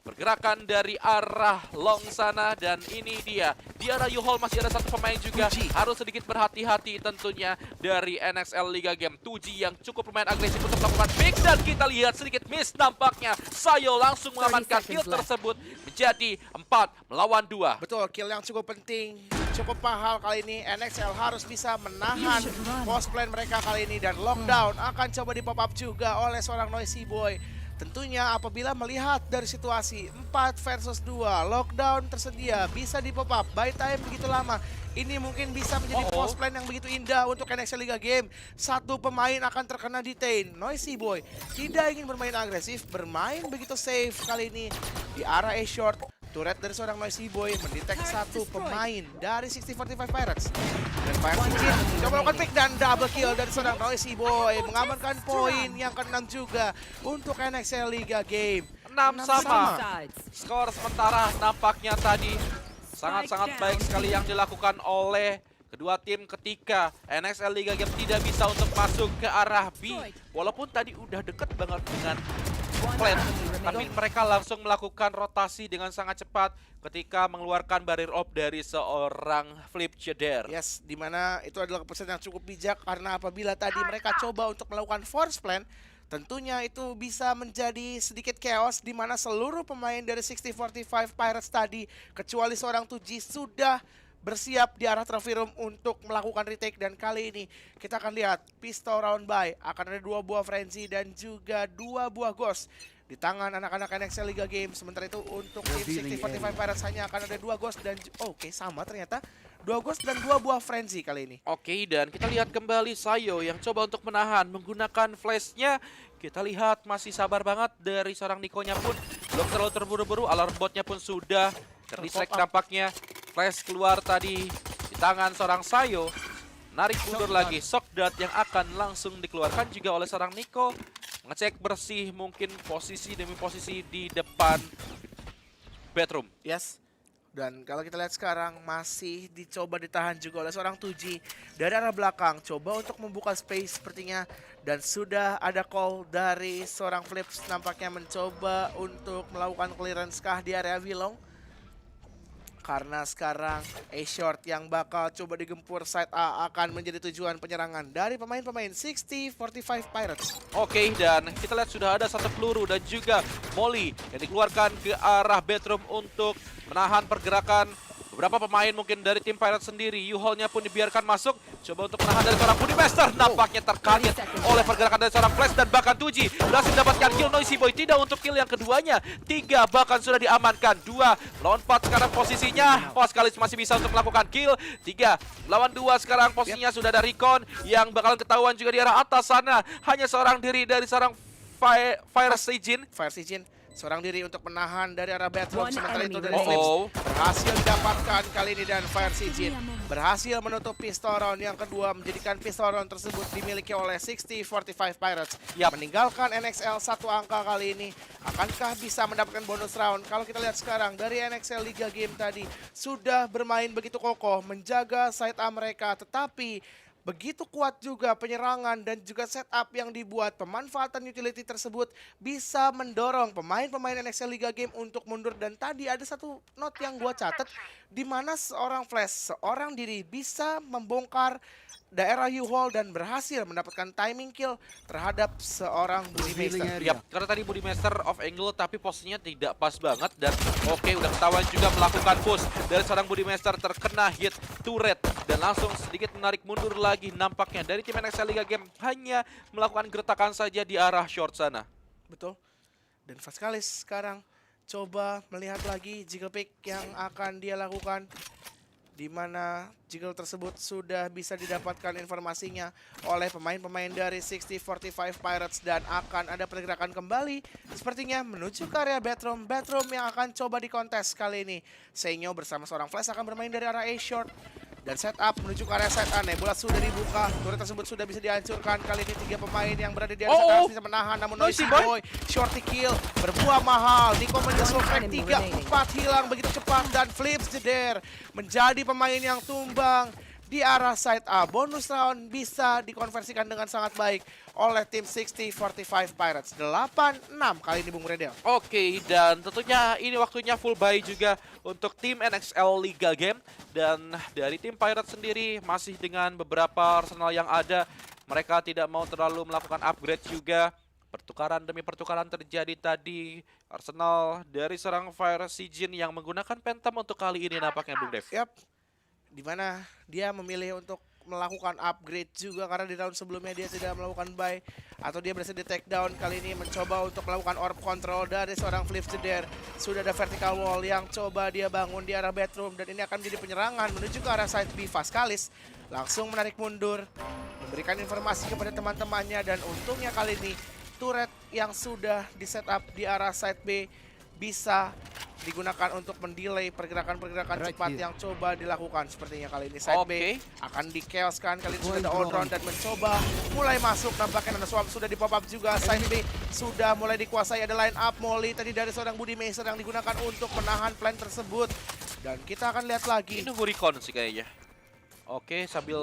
pergerakan dari arah long sana. Dan ini dia, di arah U-Hall masih ada satu pemain juga. Harus sedikit berhati-hati tentunya dari NXL Liga Game. Tuji yang cukup lumayan agresif untuk melakukan pick. Dan kita lihat sedikit miss nampaknya. Sayo langsung mengamankan kill tersebut menjadi 4 melawan 2. Betul, kill yang cukup penting, cukup mahal kali ini. NXL harus bisa menahan post plan mereka kali ini. Dan lockdown akan coba di pop up juga oleh seorang Noisy Boy. Tentunya apabila melihat dari situasi 4 versus 2, lockdown tersedia, bisa di pop up, buy time begitu lama. Ini mungkin bisa menjadi post plan yang begitu indah untuk NXL Liga Game. Satu pemain akan terkena detain. Noisy Boy tidak ingin bermain agresif, bermain begitu safe kali ini di arah A-short. Turret dari seorang Noisy Boy mendetek satu pemain dari 6045 Pirates. Dan Fire Engine coba melakukan pick dan double kill dari seorang Noisy Boy. Mengamankan poin yang ke-6 juga untuk NXL Liga Game. 6 sama. Skor sementara nampaknya tadi sangat-sangat baik sekali yang dilakukan oleh kedua tim ketika NXL Liga Game tidak bisa untuk masuk ke arah B. Walaupun tadi udah deket banget dengan plan, tapi mereka langsung melakukan rotasi dengan sangat cepat ketika mengeluarkan Barrier Orb dari seorang Flipder. Yes, dimana itu adalah keputusan yang cukup bijak karena apabila tadi mereka coba untuk melakukan force plan, tentunya itu bisa menjadi sedikit chaos di mana seluruh pemain dari 6045 Pirates tadi kecuali seorang Tuji sudah bersiap di arah trophy room untuk melakukan retake. Dan kali ini kita akan lihat pistol round by akan ada 2 buah frenzy dan juga 2 buah ghost di tangan anak-anak NXL Liga Game. Sementara itu untuk tim 6045 Pirates hanya akan ada 2 ghost dan oke, sama ternyata 2 ghost dan 2 buah frenzy kali ini. Oke, dan kita lihat kembali Sayo yang coba untuk menahan menggunakan flashnya. Kita lihat masih sabar banget dari seorang Nikonya pun belum terlalu terburu-buru. Alarm botnya pun sudah terdistract nampaknya. Flash keluar tadi di tangan seorang Sayo. Narik mundur lagi Shock Dart yang akan langsung dikeluarkan juga oleh seorang Niko. Ngecek bersih mungkin posisi demi posisi di depan bedroom. Yes. Dan kalau kita lihat sekarang masih dicoba ditahan juga oleh seorang Tuji dari arah belakang. Coba untuk membuka space sepertinya. Dan sudah ada call dari seorang Flips nampaknya mencoba untuk melakukan clearance kah di area Wilong. Karena sekarang A-short yang bakal coba digempur side A akan menjadi tujuan penyerangan dari pemain-pemain 6045 Pirates. Oke, dan kita lihat sudah ada satu peluru dan juga Molly yang dikeluarkan ke arah bedroom untuk menahan pergerakan beberapa pemain mungkin dari tim Pirates sendiri. U-Hall-nya pun dibiarkan masuk. Coba untuk menahan dari seorang Budi Master. Nampaknya terkaget oleh pergerakan dari seorang Flash dan bahkan Tuji berhasil mendapatkan kill. Noisy Boy tidak untuk kill yang keduanya. 3 bahkan sudah diamankan. 2 melawan 4 sekarang posisinya. Pascalis masih bisa untuk melakukan kill. 3 melawan 2 sekarang posisinya sudah ada Recon yang bakalan ketahuan juga di arah atas sana. Hanya seorang diri dari seorang Fire Sigin. Seorang diri untuk menahan dari arah bedroom. Sementara itu dari Oh, Flips berhasil didapatkan kali ini dan Fire Sigin berhasil menutup pistol round yang kedua, menjadikan pistol round tersebut dimiliki oleh 6045 Pirates. Meninggalkan NXL 1 angka kali ini. Akankah bisa mendapatkan bonus round? Kalau kita lihat sekarang dari NXL Liga Game tadi sudah bermain begitu kokoh menjaga side A mereka, tetapi begitu kuat juga penyerangan dan juga setup yang dibuat. Pemanfaatan utility tersebut bisa mendorong pemain-pemain NXL Liga Game untuk mundur. Dan tadi ada satu note yang gua catat di mana seorang Flash, seorang diri bisa membongkar daerah U-Hall dan berhasil mendapatkan timing kill terhadap seorang Budi Master. Karena tadi Budi Master off angle tapi posisinya tidak pas banget. Dan oke, udah ketahuan juga melakukan push dari seorang Budi Master, terkena hit turret dan langsung sedikit menarik mundur lagi nampaknya dari tim NXL Liga Game. Hanya melakukan gertakan saja di arah short sana. Betul. Dan Pascalis sekarang coba melihat lagi jiggle pick yang akan dia lakukan. di mana jiggle tersebut sudah bisa didapatkan informasinya oleh pemain-pemain dari 6045 Pirates dan akan ada pergerakan kembali sepertinya menuju ke area bedroom yang akan coba dikontes kali ini. Senyo bersama seorang Flash akan bermain dari arah A short dan setup menuju ke area side A. Nebula sudah dibuka, turret tersebut sudah bisa dihancurkan. Kali ini 3 pemain yang berada di area side A bisa menahan, namun Noisy Boy shorty kill berbuah mahal. Niko menyusul frag 3-4 hilang begitu cepat dan Flips jeder menjadi pemain yang tumbang di arah side A. Bonus round bisa dikonversikan dengan sangat baik oleh tim 6045 Pirates. 8-6 kali ini Bung Redel. Oke, dan tentunya ini waktunya full buy juga untuk tim NXL Liga Game. Dan dari tim Pirates sendiri masih dengan beberapa arsenal yang ada. Mereka tidak mau terlalu melakukan upgrade juga. Pertukaran demi pertukaran terjadi tadi. Arsenal dari serang Fire Siegen yang menggunakan Phantom untuk kali ini nampaknya Bung Dev. Yap, dimana dia memilih untuk melakukan upgrade juga karena di round sebelumnya dia tidak melakukan buy atau dia berhasil di take down. Kali ini mencoba untuk melakukan orb control dari seorang Flip Jeder. Sudah ada vertical wall yang coba dia bangun di arah bedroom dan ini akan menjadi penyerangan menuju ke arah side B. Vaskalis langsung menarik mundur, memberikan informasi kepada teman-temannya dan untungnya kali ini turret yang sudah di setup di arah side B bisa digunakan untuk mendelay pergerakan-pergerakan cepat yang coba dilakukan. Sepertinya kali ini side B akan di-chaoskan. Kali ini sudah ada on-round dan mencoba mulai masuk. Nampaknya ada swap sudah di-pop up juga. Side B sudah mulai dikuasai. Ada line up Molly tadi dari seorang Budi Meister yang digunakan untuk menahan plan tersebut. Dan kita akan lihat lagi. Ini nunggu recon sih kayaknya. Oke, sambil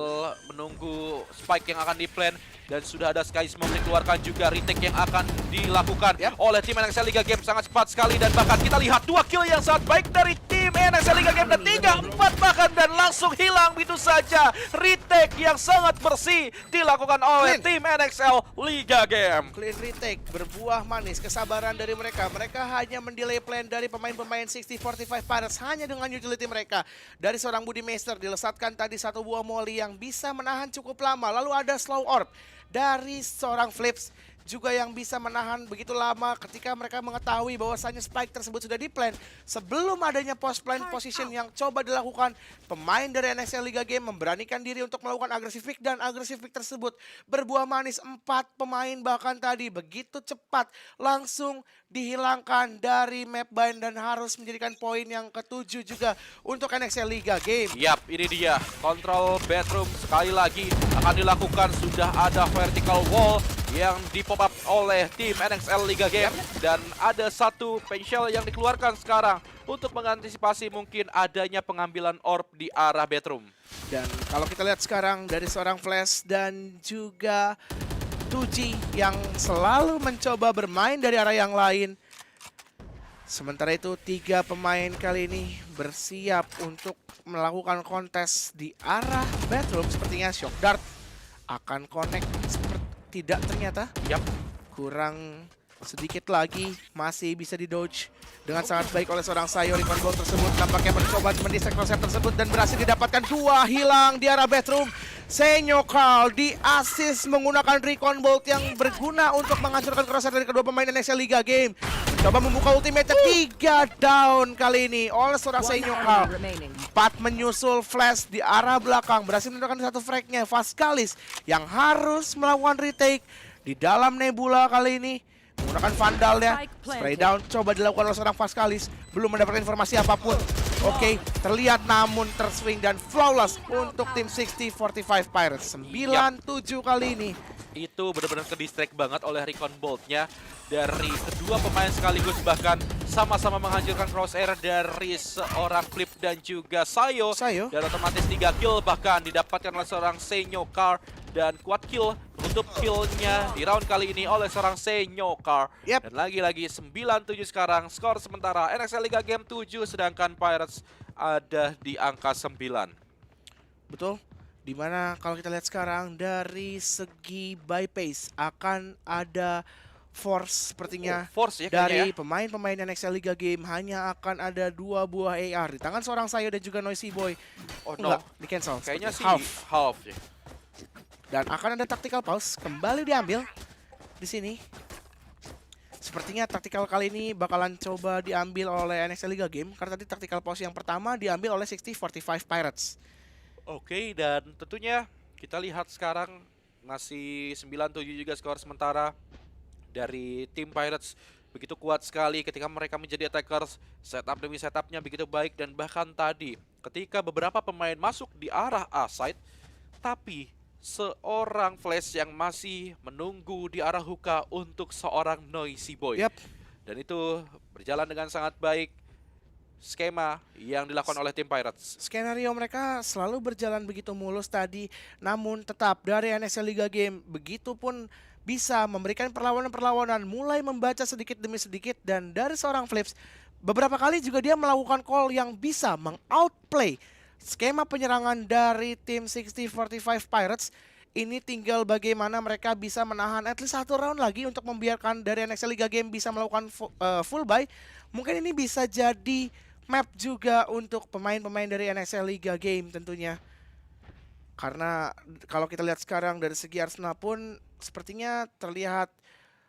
menunggu spike yang akan di-plan. Dan sudah ada Sky Smoke dikeluarkan juga, retake yang akan dilakukan oleh tim NXL Liga Game sangat cepat sekali. Dan bahkan kita lihat 2 kill yang sangat baik dari tim NXL Liga Game. Dan 3-4 bahkan dan langsung hilang begitu saja. Retake yang sangat bersih dilakukan oleh tim NXL Liga Game. Clean retake, berbuah manis, kesabaran dari mereka. Mereka hanya mendelay plan dari pemain-pemain 6045 Pirates hanya dengan utility mereka. Dari seorang Budi Meister dilesatkan tadi satu buah molly yang bisa menahan cukup lama. Lalu ada slow orb dari seorang Flips juga yang bisa menahan begitu lama ketika mereka mengetahui bahwasannya spike tersebut sudah di-plan. Sebelum adanya post-plan position yang coba dilakukan, pemain dari NXL Liga Game memberanikan diri untuk melakukan agresif pick dan agresif pick tersebut berbuah manis. 4 pemain bahkan tadi begitu cepat langsung dihilangkan dari map bind dan harus menjadikan poin yang ke-7 juga untuk NXL Liga Game. Yap, ini dia. Control bedroom sekali lagi akan dilakukan. Sudah ada vertical wall yang di-pop up oleh tim NXL Liga Game. Dan ada satu penshell yang dikeluarkan sekarang untuk mengantisipasi mungkin adanya pengambilan orb di arah bedroom. Dan kalau kita lihat sekarang dari seorang Flash dan juga Tuji yang selalu mencoba bermain dari arah yang lain. Sementara itu 3 pemain kali ini bersiap untuk melakukan kontes di arah bedroom. Sepertinya Shock Dart akan connect. Tidak ternyata. Yap. Kurang sedikit lagi masih bisa di-dodge dengan sangat baik oleh seorang Sayo. Recon Ball tersebut nampaknya mencoba mendistract crosser tersebut dan berhasil didapatkan. 2 hilang di arah bedroom. Senyo Carl di-assist menggunakan Recon Bolt yang berguna untuk menghancurkan crosser dari kedua pemain NXL Liga Game. Coba membuka ultimate 3 down kali ini oleh seorang Senyo Carl. 4 menyusul Flash di arah belakang. Berhasil menendangkan satu fragnya. Vaskalis yang harus melakukan retake di dalam Nebula kali ini. Menggunakan Vandalnya. Spray down coba dilakukan oleh seorang Vaskalis. Belum mendapatkan informasi apapun. Oke, terlihat namun terswing dan flawless untuk tim 6045 Pirates. 9-7 kali ini. Itu benar-benar ke-distract banget oleh Recon Bolt-nya dari kedua pemain sekaligus, bahkan sama-sama menghancurkan crosshair dari seorang Flip dan juga Sayo. Dan otomatis 3 kill bahkan didapatkan oleh seorang Senyo Car dan kuat kill untuk killnya di round kali ini oleh seorang Senyo Car. Dan lagi-lagi 9-7 sekarang skor sementara NXL Liga Game 7 sedangkan Pirates ada di angka 9. Betul. Dimana kalau kita lihat sekarang dari segi buy pace akan ada force sepertinya dari pemain-pemain NXL Liga Game. Hanya akan ada 2 buah AR di tangan seorang Sayo dan juga Noisy Boy. Enggak, di cancel. Kayaknya sih half ya. Dan akan ada tactical pause kembali diambil di sini. Sepertinya taktikal kali ini bakalan coba diambil oleh NXL Liga Game karena tadi taktikal pause yang pertama diambil oleh 6045 Pirates. Oke, dan tentunya kita lihat sekarang masih 9-7 juga skor sementara dari tim Pirates. Begitu kuat sekali ketika mereka menjadi attackers, setup demi setupnya begitu baik, dan bahkan tadi ketika beberapa pemain masuk di arah A side, tapi seorang Flash yang masih menunggu di arah hookah untuk seorang Noisy Boy. Yap. Dan itu berjalan dengan sangat baik skema yang dilakukan oleh tim Pirates. Skenario mereka selalu berjalan begitu mulus tadi, namun tetap dari NXL Liga Game begitupun bisa memberikan perlawanan-perlawanan, mulai membaca sedikit demi sedikit, dan dari seorang Flips beberapa kali juga dia melakukan call yang bisa meng-outplay skema penyerangan dari tim 6045 Pirates. Ini tinggal bagaimana mereka bisa menahan at least 1 round lagi untuk membiarkan dari NXL Liga Game bisa melakukan full buy. Mungkin ini bisa jadi map juga untuk pemain-pemain dari NXL Liga Game tentunya. Karena kalau kita lihat sekarang dari segi Arsenal pun sepertinya terlihat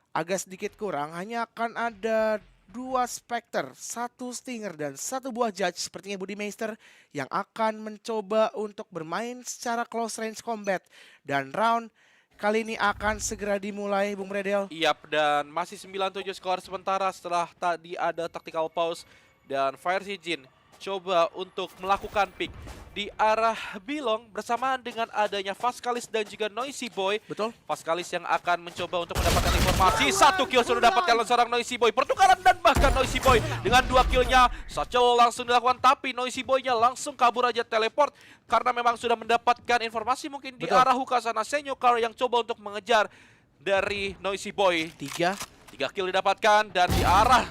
agak sedikit kurang. Hanya akan ada 2 Spectre, 1 Stinger, dan 1 buah Judge sepertinya Budimeister yang akan mencoba untuk bermain secara close range combat. Dan round kali ini akan segera dimulai, Bung Redel. Yap, dan masih 9-7 skor sementara setelah tadi ada tactical pause. Dan Fire Jin coba untuk melakukan pick di arah Bilong bersamaan dengan adanya Fascalis dan juga Noisy Boy. Betul. Fascalis yang akan mencoba untuk mendapatkan informasi. 1 kill sudah dapatkan oleh seorang Noisy Boy. Pertukaran dan bahkan Noisy Boy dengan 2 killnya. Satchel langsung dilakukan, tapi Noisy Boy-nya langsung kabur aja teleport. Karena memang sudah mendapatkan informasi mungkin di Betul. arah hookah sana. Senyokar yang coba untuk mengejar dari Noisy Boy. 3 kill didapatkan, dan di arah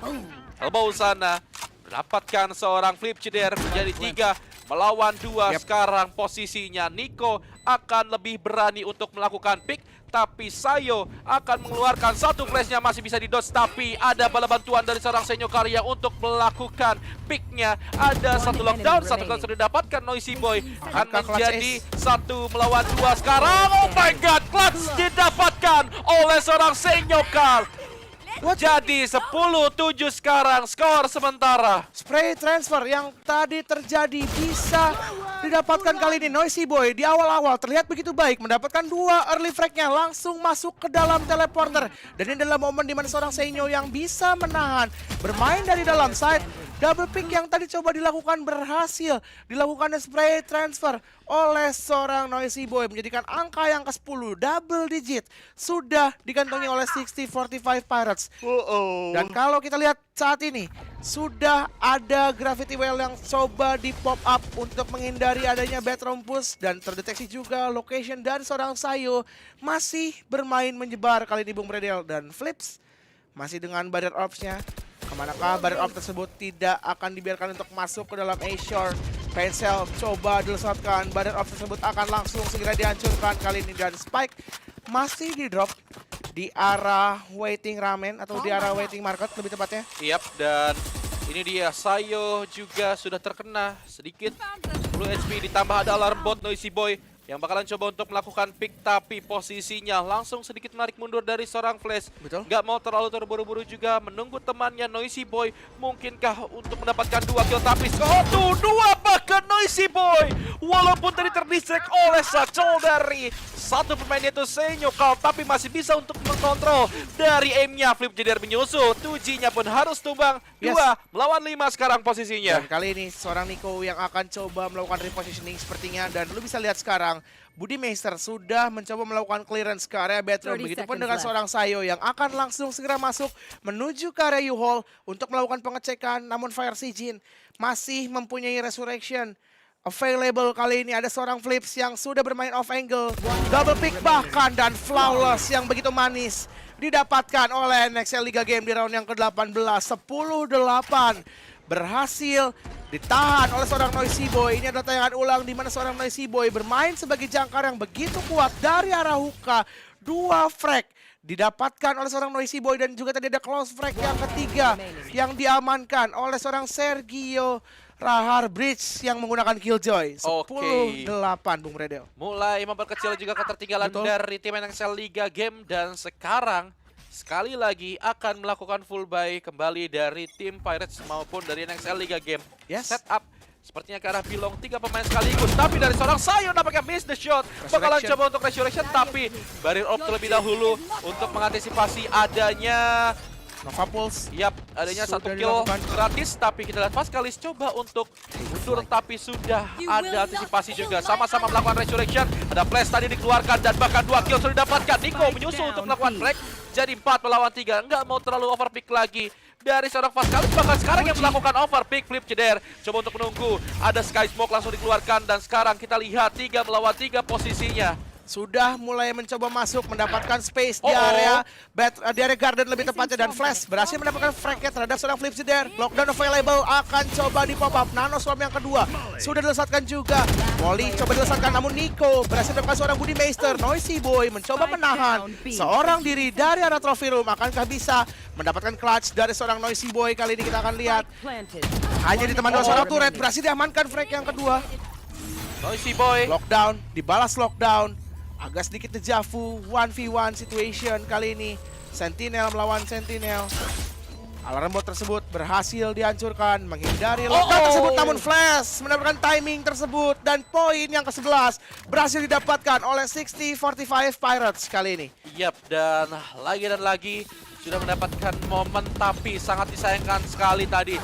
elbow sana mendapatkan seorang Flip Ceder menjadi 3 melawan 2. Yep. Sekarang posisinya Nico akan lebih berani untuk melakukan pick, tapi Sayo akan mengeluarkan 1 flashnya, masih bisa didodge, tapi ada bala bantuan dari seorang Senyokaria untuk melakukan picknya. Ada 1 lockdown, 1 kill sudah didapatkan. Noisy Boy akan Apakah Clutch menjadi 1 melawan 2 sekarang. Oh my god, clutch didapatkan oleh seorang Senyokar. Jadi 10-7 sekarang skor sementara. spray transfer yang tadi terjadi bisa didapatkan kali ini. Noisy Boy di awal-awal terlihat begitu baik, mendapatkan 2 early frag-nya, langsung masuk ke dalam teleporter. Dan ini adalah momen di mana seorang Senyo yang bisa menahan, bermain dari dalam side. Double pick yang tadi coba dilakukan berhasil dilakukan spray transfer oleh seorang Noisy Boy, menjadikan angka yang ke-10 double digit sudah dikantongi oleh 6045 Pirates. Dan kalau kita lihat saat ini sudah ada Gravity Well yang coba di pop up untuk menghindari adanya bedroom push, dan terdeteksi juga location dari seorang Sayo masih bermain menyebar kali ini, Bung Bredel. Dan Flips masih dengan barrier orbs-nya. Kemanakah barrier orb tersebut tidak akan dibiarkan untuk masuk ke dalam A-Shore. Pencil coba dilesatkan, barrier orb tersebut akan langsung segera dihancurkan kali ini, dan Spike masih di drop di arah waiting ramen atau di arah waiting market lebih tepatnya. Yap, dan ini dia Sayo juga sudah terkena sedikit 10 HP, ditambah ada alarm bot Noisy Boy yang bakalan coba untuk melakukan pick, tapi posisinya langsung sedikit menarik mundur dari seorang Flash. Betul. Nggak mau terlalu terburu-buru juga, menunggu temannya Noisy Boy mungkinkah untuk mendapatkan 2 kill, tapi 1-2 bahkan Noisy Boy walaupun tadi terdistract oleh Satchel dari 1 pemain yaitu Senyokal, tapi masih bisa untuk mengkontrol dari aim-nya. Flip Jeder menyusul, 2G-nya pun harus tumbang. 2 melawan 5 sekarang posisinya. Dan kali ini seorang Nico yang akan coba melakukan repositioning sepertinya, dan lu bisa lihat sekarang Budimeister sudah mencoba melakukan clearance ke area bedroom. 30 Begitupun seconds dengan left. seorang Sayo yang akan langsung segera masuk menuju ke area U-Hall untuk melakukan pengecekan. Namun Fire Jin masih mempunyai resurrection available. Kali ini ada seorang Flips yang sudah bermain off angle, double pick bahkan, dan flawless yang begitu manis didapatkan oleh NXL Liga Game di round yang ke-18. 10-8 berhasil ditahan oleh seorang Noisy Boy. Ini adalah tayangan ulang di mana seorang Noisy Boy bermain sebagai jangkar yang begitu kuat dari arah hookah. 2 frag didapatkan oleh seorang Noisy Boy, dan juga tadi ada close frag yang ketiga yang diamankan oleh seorang Sergio Rahar Bridge yang menggunakan Killjoy. 10-8 Bung Redel. Mulai memperkecil juga ketertinggalan Betul. dari tim NXL Liga Game, dan sekarang sekali lagi akan melakukan full buy kembali dari tim Pirates maupun dari NXL Liga Game. Yes. Setup sepertinya ke arah Bilong 3 pemain sekaligus, tapi dari seorang Sayo nampaknya miss the shot. Bakalan Resurrection. coba untuk Resurrection, tapi barrier orb terlebih dahulu untuk mengantisipasi adanya Nova Pulse. Yap, adanya Sudah satu kill dilakukan. gratis, tapi kita lihat Vaskalis coba untuk mundur, tapi sudah ada antisipasi juga. Sama-sama melakukan Resurrection, ada flash tadi dikeluarkan, dan bahkan 2 kill sudah didapatkan. Nico menyusul untuk melakukan break, jadi 4 melawan 3, nggak mau terlalu overpick lagi dari seorang Vaskalis, bahkan sekarang yang melakukan overpick, flip ceder. Coba untuk menunggu, ada Sky Smoke langsung dikeluarkan, dan sekarang kita lihat 3 melawan 3 posisinya. Sudah mulai mencoba masuk, mendapatkan space di area garden lebih tepatnya, dan Flash berhasil mendapatkan fragnya terhadap seorang Flip there. Lockdown available akan coba di pop up. Nano Swarm yang kedua sudah dilesatkan juga. Molly coba dilesatkan, namun Nico berhasil mendapatkan seorang Budi Meister. Noisy Boy mencoba menahan seorang diri dari arah trophy room. Akankah bisa mendapatkan clutch dari seorang Noisy Boy? Kali ini kita akan lihat hanya ditemani oleh seorang turret. Berhasil diamankan frag yang kedua. Noisy Boy Lockdown, dibalas lockdown. Agak sedikit dejavu, 1v1 situation kali ini. Sentinel melawan Sentinel. Alarm bot tersebut berhasil dihancurkan, menghindari lockdown tersebut, namun Flash mendapatkan timing tersebut. Dan poin yang ke-11 berhasil didapatkan oleh 6045 Pirates kali ini. Yap, dan lagi sudah mendapatkan momen, tapi sangat disayangkan sekali tadi.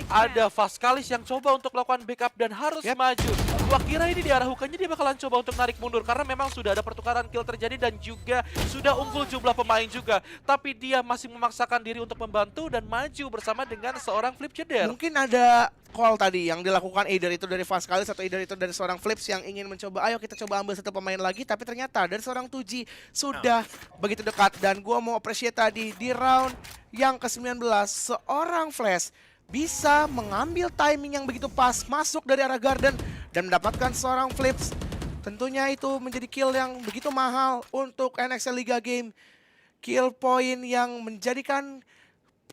Ada Vaskalis yang coba untuk melakukan backup dan harus maju. Gua kira ini di arah hukanya dia bakalan coba untuk narik mundur, karena memang sudah ada pertukaran kill terjadi dan juga sudah unggul jumlah pemain juga. Tapi dia masih memaksakan diri untuk membantu dan maju bersama dengan seorang Flip ceder. Mungkin ada call tadi yang dilakukan either itu dari Vaskalis atau either itu dari seorang Flips yang ingin mencoba, ayo kita coba ambil satu pemain lagi, tapi ternyata dari seorang Tuji sudah begitu dekat. Dan gua mau appreciate tadi di round yang ke-19 seorang Flash bisa mengambil timing yang begitu pas, masuk dari arah garden dan mendapatkan seorang Flips. Tentunya itu menjadi kill yang begitu mahal untuk NXL Liga Game. Kill point yang menjadikan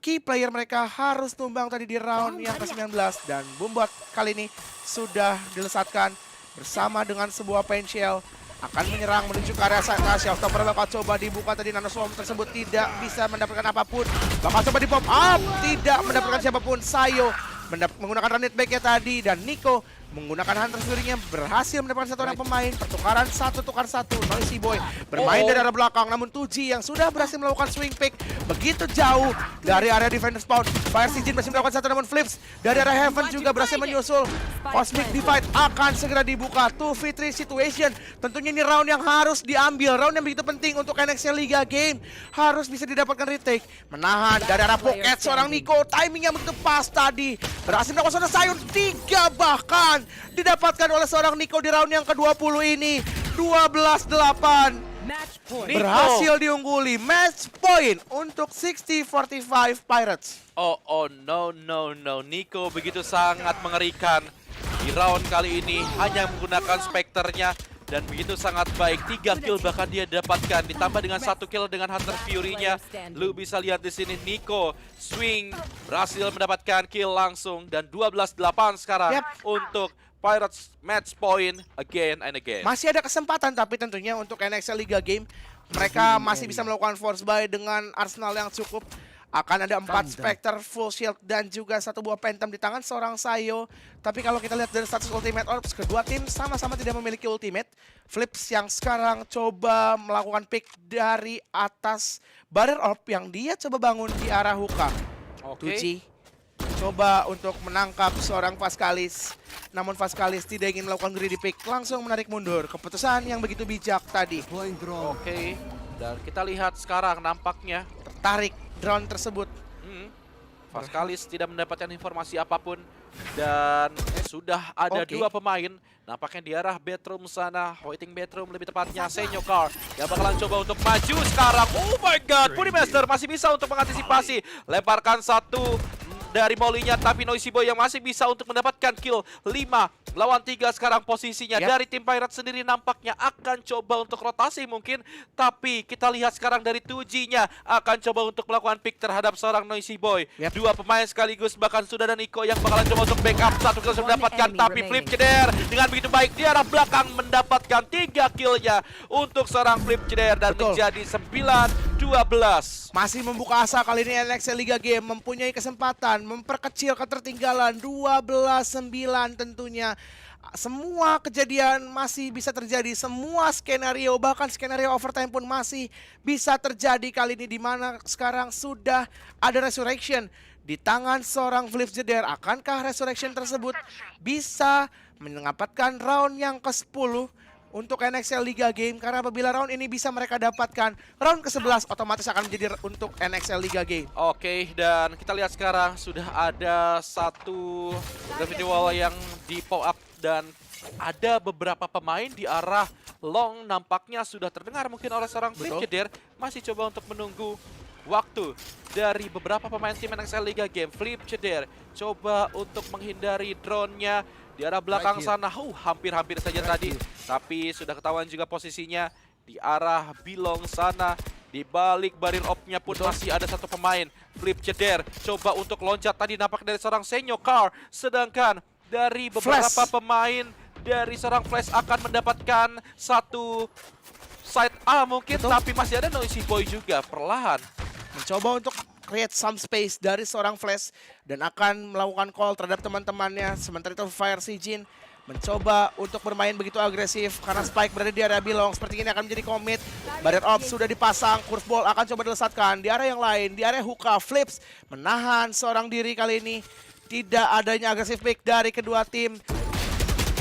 key player mereka harus tumbang tadi di round yang ke-19. Dan Bombot kali ini sudah dilesatkan bersama dengan sebuah penshell. Akan menyerang menuju ke area Saita. Showstopper bakal coba dibuka tadi, Nano Swarm tersebut tidak bisa mendapatkan apapun. Bakal coba di pop up, tidak mendapatkan siapapun. Sayo menggunakan Runit back-nya tadi, dan Nico menggunakan Hunter Fury-nya berhasil mendapatkan satu orang pemain. Pertukaran 1 tukar 1. Noisy Boy bermain dari arah belakang, namun Tuji yang sudah berhasil melakukan swing pick begitu jauh dari area defender spawn. Fire Sijin masih melakukan satu, namun Flips dari arah Heaven juga berhasil menyusul. Cosmic Divide akan segera dibuka. 2v3 situation. Tentunya ini round yang harus diambil, round yang begitu penting untuk NXL Liga Game. Harus bisa didapatkan retake. Menahan dari arah pocket seorang Nico. Timing yang begitu pas tadi. Berhasil melakukan seorang sayur 3 bahkan didapatkan oleh seorang Nico di round yang ke-20 ini. 12-8. Berhasil diungguli. Match point untuk 6045 Pirates. Oh no. Nico begitu sangat mengerikan. Di round kali ini hanya menggunakan Spectre-nya dan begitu sangat baik. 3 kill bahkan dia dapatkan, ditambah dengan 1 kill dengan Hunter Fury-nya. Lu bisa lihat di sini Nico swing berhasil mendapatkan kill langsung, dan 12-8 sekarang untuk Pirates. Match point again and again. Masih ada kesempatan, tapi tentunya untuk NXL Liga Game mereka masih bisa melakukan force buy dengan arsenal yang cukup. Akan ada 4 Spectre full shield dan juga 1 buah Phantom di tangan seorang Sayo. Tapi kalau kita lihat dari status Ultimate Orbs, kedua tim sama-sama tidak memiliki Ultimate. Flips yang sekarang coba melakukan pick dari atas Barrier Orb yang dia coba bangun di arah Hookah. Tuji coba untuk menangkap seorang Vaskalis. Namun Vaskalis tidak ingin melakukan greedy pick, langsung menarik mundur. Keputusan yang begitu bijak tadi. Dan kita lihat sekarang nampaknya Tertarik drone tersebut. Vaskalis tidak mendapatkan informasi apapun, dan sudah ada 2 pemain nampaknya di arah bedroom sana, waiting bedroom lebih tepatnya. Senyokar yang bakalan coba untuk maju sekarang. Oh my god, Budi Master masih bisa untuk mengantisipasi, lemparkan 1 dari Molly-nya, tapi Noisy Boy yang masih bisa untuk mendapatkan kill. 5 lawan 3 sekarang posisinya. Dari tim Pirates sendiri nampaknya akan coba untuk rotasi mungkin, tapi kita lihat sekarang dari Tuji-nya akan coba untuk melakukan pick terhadap seorang Noisy Boy. 2 pemain sekaligus, bahkan sudah ada Nico yang bakalan coba untuk backup. 1 kill sudah mendapatkan, tapi Flip ceder dengan begitu baik di arah belakang mendapatkan 3 killnya untuk seorang Flip Jeder dan Betul. menjadi 9-12. Masih membuka asa kali ini NXL Liga Game mempunyai kesempatan memperkecil ketertinggalan 12-9 tentunya. Semua kejadian masih bisa terjadi, semua skenario bahkan skenario overtime pun masih bisa terjadi kali ini, di mana sekarang sudah ada resurrection di tangan seorang Flip Jeder. Akankah resurrection tersebut bisa mendapatkan round yang ke-10 untuk NXL Liga Game? Karena apabila round ini bisa mereka dapatkan, round ke-11 otomatis akan menjadi untuk NXL Liga Game. Oke, dan kita lihat sekarang sudah ada satu gravity wall yang di pop up dan ada beberapa pemain di arah long nampaknya sudah terdengar mungkin oleh seorang Flip Betul. Jeder. Masih coba untuk menunggu waktu dari beberapa pemain tim NXL Liga Game. Flip Jeder coba untuk menghindari drone-nya di arah belakang sana. Hampir-hampir saja tadi, tapi sudah ketahuan juga posisinya di arah Bilong sana. Di balik baril op-nya pun masih ada satu pemain. Flip Jeder coba untuk loncat tadi, nampak dari seorang Senyo Car. Sedangkan dari beberapa Flash. pemain dari seorang Flash akan mendapatkan satu side A mungkin, tapi masih ada Noisy Boy juga perlahan. Mencoba untuk create some space dari seorang Flash dan akan melakukan call terhadap teman-temannya. Sementara itu Fire Sijin mencoba untuk bermain begitu agresif karena Spike berada di area Bilong. Seperti ini akan menjadi commit. Barrier Ops sudah dipasang, curveball akan coba dilesatkan di area yang lain, di area Hookah. Flips menahan seorang diri kali ini. Tidak adanya agresif pick dari kedua tim.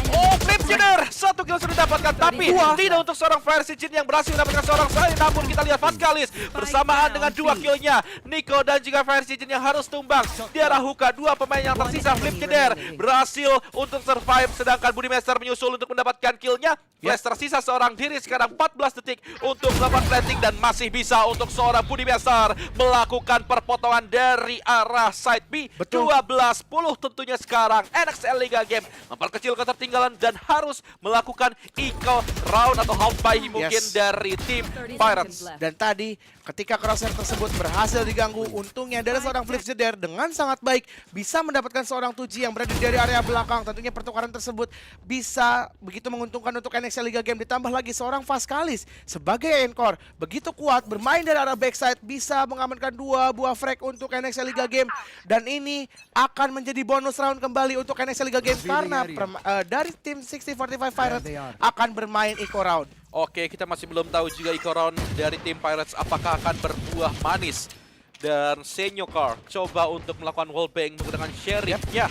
Oh, Flip Jeder, satu kill sudah didapatkan, tapi tidak untuk seorang Fire Sijin yang berhasil mendapatkan seorang saya. Namun kita lihat Pascalis bersamaan dengan 2 killnya. Nico dan juga Fire Sijin yang harus tumbang di arah Hookah. 2 pemain yang tersisa. Flip Jeder berhasil untuk survive, sedangkan Budimaster menyusul untuk mendapatkan killnya. Flash tersisa seorang diri sekarang 14 detik untuk melakukan planting dan masih bisa untuk seorang Budimaster melakukan perpotongan dari arah side B. Betul. 12-10 tentunya sekarang NXL Liga Game memperkecil ketertinggalan dan harus melakukan eco round atau half buy mungkin dari tim Pirates. Dan tadi ketika crosshair tersebut berhasil diganggu, untungnya dari seorang Flip Jeder dengan sangat baik bisa mendapatkan seorang Tuji yang berada dari area belakang. Tentunya pertukaran tersebut bisa begitu menguntungkan untuk NXL Liga Game. Ditambah lagi seorang Pascalis sebagai encore begitu kuat bermain dari arah backside, bisa mengamankan 2 buah frag untuk NXL Liga Game. Dan ini akan menjadi bonus round kembali untuk NXL Liga Game karena dari tim 6045 Pirates akan bermain eco round. Oke, kita masih belum tahu juga eco round dari tim Pirates apakah akan berbuah manis. Dan Senyokar coba untuk melakukan wallbang menggunakan Sheriff-nya.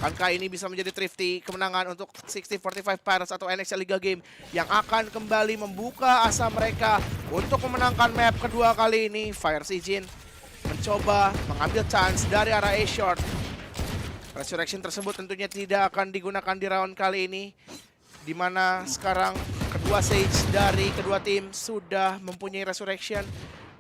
Akankah ini bisa menjadi thrifty kemenangan untuk 6045 Pirates atau NXL Liga Game yang akan kembali membuka asa mereka untuk memenangkan map kedua kali ini? Fire Sijin mencoba mengambil chance dari arah A-Short. Resurrection tersebut tentunya tidak akan digunakan di round kali ini, di mana sekarang kedua Sage dari kedua tim sudah mempunyai Resurrection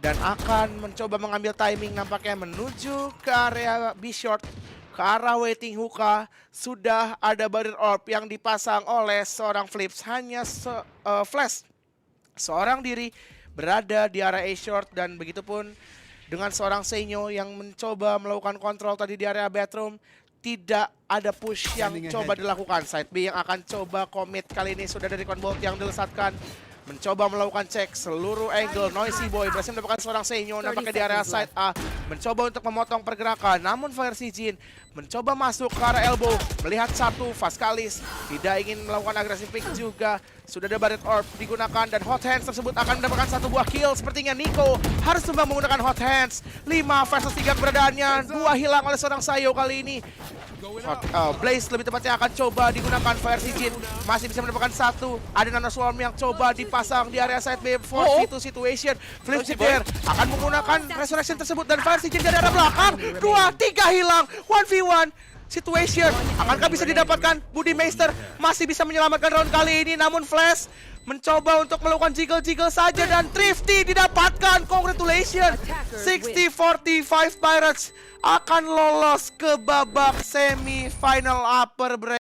dan akan mencoba mengambil timing nampaknya menuju ke area B-Short, ke arah waiting Hookah. Sudah ada barrier orb yang dipasang oleh seorang Flips, hanya Flash seorang diri berada di area A-Short, dan begitupun dengan seorang Senyo yang mencoba melakukan kontrol tadi di area bedroom. Tidak ada push yang coba dilakukan. Side B yang akan coba commit kali ini sudah dari Conbolt yang dilesatkan. Mencoba melakukan cek seluruh angle. Noisy Boy berhasil mendapatkan seorang Senyo nampaknya di area side A. Mencoba untuk memotong pergerakan, namun Fire Sijin mencoba masuk ke arah elbow. Melihat satu Pascalis tidak ingin melakukan agresif pick juga. Sudah ada Barret Orb digunakan dan Hot Hands tersebut akan mendapatkan satu buah kill. Sepertinya Nico harus tumbang menggunakan Hot Hands. 5 versus 3 keberadaannya. 2 hilang oleh seorang Sayo kali ini. Blaze lebih tepatnya akan coba digunakan. Fire Sijin masih bisa mendapatkan satu. Ada Nano Swarm yang coba dipasang di area side B. 4v2 situation. Flip Jeder akan menggunakan Resurrection tersebut dan Fire Sijin dari arah belakang. 2, 3 hilang. 1v1 situation. Akankah bisa didapatkan? Budimaster masih bisa menyelamatkan round kali ini, namun Flash mencoba untuk melakukan jiggle-jiggle saja dan thrifty didapatkan. Congratulations, 6045 Pirates akan lolos ke babak semi final upper bracket.